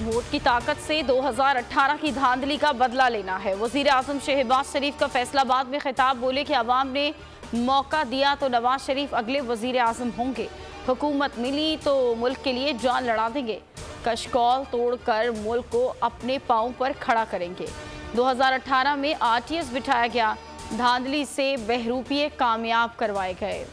Vote की ताकत से 2018 की धांधली का बदला लेना है। वजीर आजम शहबाज शरीफ का फैसलाबाद में खिताब, बोले कि अवाम ने मौका दिया तो नवाज शरीफ अगले वजीर आजम होंगे। हुकूमत मिली तो मुल्क के लिए जान लड़ा देंगे। कशकौल तोड़कर मुल्क को अपने पांव पर खड़ा करेंगे। 2018 में RTS बिठाया गया, धांधली से बहरूपिये कामयाब करवाए गए।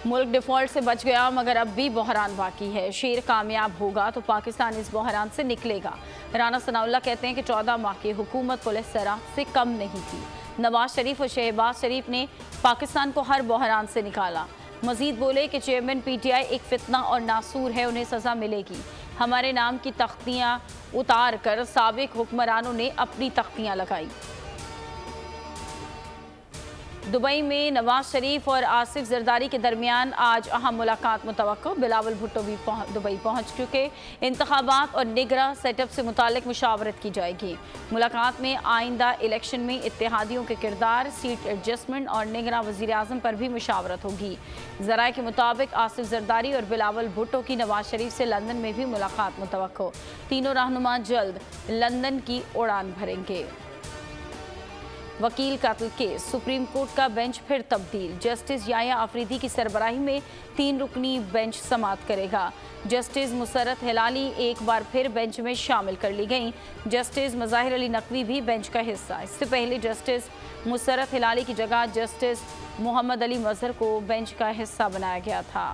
मुल्क डिफॉल्ट से बच गया मगर अब भी बहरान बाकी है। शेर कामयाब होगा तो पाकिस्तान इस बहरान से निकलेगा। राना सनाउल्लाह कहते हैं कि 14 माह की हुकूमत पुलिस तरह से कम नहीं थी। नवाज शरीफ और शहबाज शरीफ ने पाकिस्तान को हर बहरान से निकाला। मजीद बोले कि चेयरमैन PTI एक फितना और नासूर है, उन्हें सजा मिलेगी। हमारे नाम की तख्तियां उतार कर साबिक हुक्मरानों ने अपनी तख्तियां लगाई। दुबई में नवाज शरीफ और आसिफ जरदारी के दरमियान आज अहम मुलाकात मुतवक्को। बिलावल भुट्टो भी दुबई पहुंच चुके। इंतखाबात और निगरां सेटअप से मुतालिक मुशावरत की जाएगी। मुलाकात में आइंदा इलेक्शन में इत्तेहादियों के किरदार, सीट एडजस्टमेंट और निगरां वज़ीर आज़म पर भी मुशावरत होगी। ज़राए के मुताबिक आसिफ जरदारी और बिलावल भुट्टो की नवाज शरीफ से लंदन में भी मुलाकात मुतवक्को। तीनों रहनुमा जल्द लंदन की उड़ान भरेंगे। वकील कत्ल केस, सुप्रीम कोर्ट का बेंच फिर तब्दील। जस्टिस याया अफरीदी की सरबराही में 3 रुकनी बेंच समाअत करेगा। जस्टिस मुसर्रत हिलाली एक बार फिर बेंच में शामिल कर ली गई। जस्टिस मज़ाहिर अली नकवी भी बेंच का हिस्सा। इससे पहले जस्टिस मुसर्रत हिलाली की जगह जस्टिस मोहम्मद अली मजहर को बेंच का हिस्सा बनाया गया था।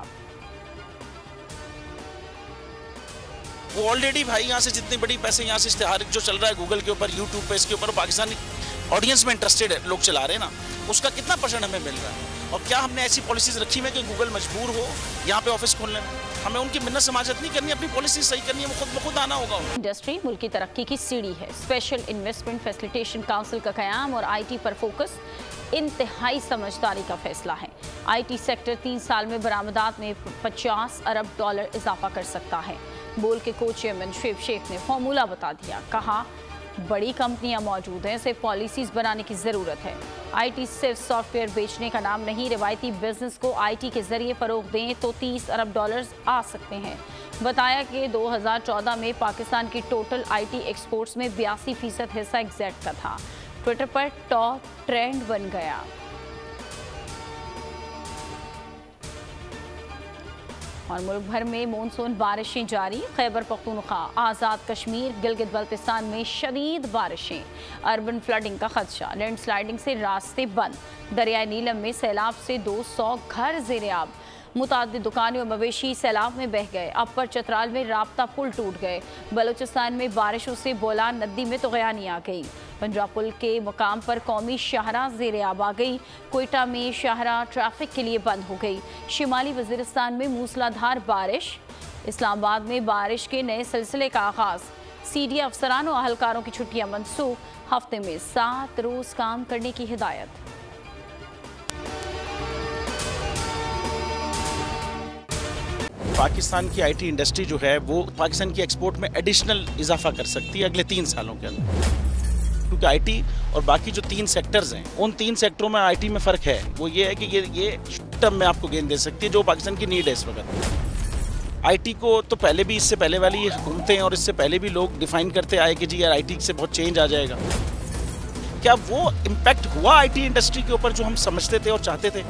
वो ऑलरेडी भाई यहाँ से जितने बड़ी पैसे यहाँ से इश्तिहार जो चल रहा है गूगल के ऊपर, यूट्यूब पे, इसके ऊपर पाकिस्तानी ऑडियंस में इंटरेस्टेड है, लोग चला रहे हैं ना, उसका कितना % हमें मिल रहा है। और क्या हमने ऐसी पॉलिसीज रखी है कि गूगल मजबूर हो यहाँ पे ऑफिस खोलने में? हमें उनकी मिन्नत समाजत नहीं करनी, अपनी पॉलिसी सही करनी है, वो खुद ब खुद आना होगा। इंडस्ट्री मुल्क की तरक्की की सीढ़ी है। स्पेशल इन्वेस्टमेंट फैसिलिटेशन काउंसिल का क़याम और IT पर फोकस इंतहाई समझदारी का फैसला है। IT सेक्टर 3 साल में बरामदात में $50 अरब इजाफा कर सकता है। बोल के को चेयरमैन शुएब शेख ने फॉर्मूला बता दिया। कहा बड़ी कंपनियां मौजूद हैं, सिर्फ पॉलिसीज बनाने की ज़रूरत है। IT सिर्फ सॉफ्टवेयर बेचने का नाम नहीं, रिवायती बिजनेस को IT के जरिए फ़रोग दें तो $30 अरब आ सकते हैं। बताया कि 2014 में पाकिस्तान की टोटल IT एक्सपोर्ट्स में 82% हिस्सा एग्जैक्ट का था। ट्विटर पर टॉप ट्रेंड बन गया। और मुल्क भर में मानसून बारिशें जारी। खैबर पख्तूनख्वा, आज़ाद कश्मीर, गिलगित बल्तिस्तान में शदीद बारिशें। अर्बन फ्लडिंग का खदशा, लैंडस्लाइडिंग से रास्ते बंद। दरियाए नीलम में सैलाब से 200 घर ज़ेर-ए-आब। मुतादिद दुकानें और मवेशी सैलाब में बह गए। अपर चतराल में राब्ता पुल टूट गए। बलूचिस्तान में बारिशों से बोलान नदी में तुग़यानी आ गई। पंजाब पुल के मुकाम पर कौमी शाहरा ज़ेर-ए-आब आ गई। कोयटा में शाहरा ट्रैफिक के लिए बंद हो गई। शिमाली वज़ीरिस्तान में मूसलाधार बारिश। इस्लामाबाद में बारिश के नए सिलसिले का आगाज़। CD अफसरान और अहलकारों की छुट्टियां मनसूख। हफ्ते में 7 रोज़ काम करने की हिदायत। पाकिस्तान की IT इंडस्ट्री जो है वो पाकिस्तान की एक्सपोर्ट में एडिशनल इजाफा कर सकती है अगले 3 सालों के अंदर, क्योंकि IT और बाकी जो 3 सेक्टर्स हैं उन 3 सेक्टरों में IT में फ़र्क है। वो ये है कि ये टर्म में आपको गेन दे सकती है जो पाकिस्तान की नीड है इस वक्त। IT को तो पहले भी, इससे पहले वाली हुकूमतें और इससे पहले भी लोग डिफाइन करते आए कि जी यार IT से बहुत चेंज आ जाएगा। क्या वो इम्पैक्ट हुआ IT इंडस्ट्री के ऊपर जो हम समझते थे और चाहते थे?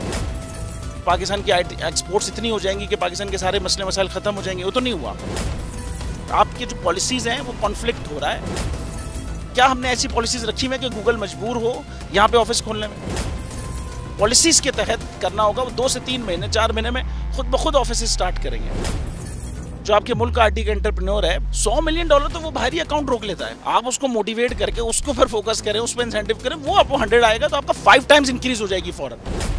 पाकिस्तान की IT एक्सपोर्ट्स इतनी हो जाएंगी कि पाकिस्तान के सारे मसले मसाइल ख़त्म हो जाएंगे? वो तो नहीं हुआ। आपकी जो पॉलिसीज़ हैं वो कॉन्फ्लिक्ट हो रहा है। क्या हमने ऐसी पॉलिसीज़ रखी हैं कि गूगल मजबूर हो यहाँ पे ऑफिस खोलने में? पॉलिसीज़ के तहत करना होगा। वो 2 से 3 महीने 4 महीने में खुद ब खुद ऑफिस स्टार्ट करेंगे। जो आपके मुल्क का IT का एंटरप्रेन्योर है, $100 मिलियन तो वो बाहरी अकाउंट रोक लेता है। आप उसको मोटिवेट करके उसको फिर फोकस करें, उस पर इंसेंटिव करें, वो आपको 100 आएगा तो आपका 5 टाइम्स इंक्रीज हो जाएगी फौरन।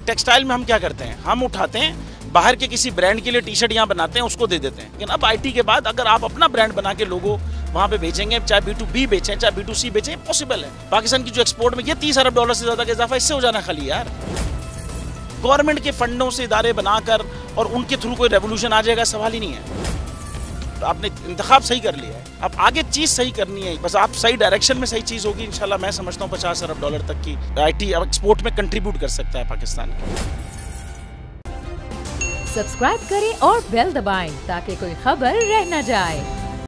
टेक्सटाइल में हम क्या करते हैं, हम उठाते हैं बाहर के किसी ब्रांड के लिए टी-शर्ट यहाँ बनाते हैं, उसको दे देते हैं। लेकिन अब IT के बाद अगर आप अपना ब्रांड बना के लोगों वहाँ पे बेचेंगे, चाहे B2B बेचें चाहे B2C बेचें, पॉसिबल है। पाकिस्तान की जो एक्सपोर्ट में ये $30 अरब से ज़्यादा का इजाफा इससे हो जाना खाली यार। गवर्नमेंट के फंडों से इदारे बनाकर और उनके थ्रू कोई रेवोल्यूशन आ जाएगा, सवाल ही नहीं है। तो आपने इंतखाब सही कर लिया है, अब आगे चीज़ सही करनी है, बस आप सही डायरेक्शन में सही चीज़ होगी इंशाल्लाह। मैं समझता हूँ $50 अरब तक की IT एक्सपोर्ट में कंट्रीब्यूट कर सकता है पाकिस्तान। सब्सक्राइब करें और बेल दबाएं ताकि कोई खबर रह न जाए।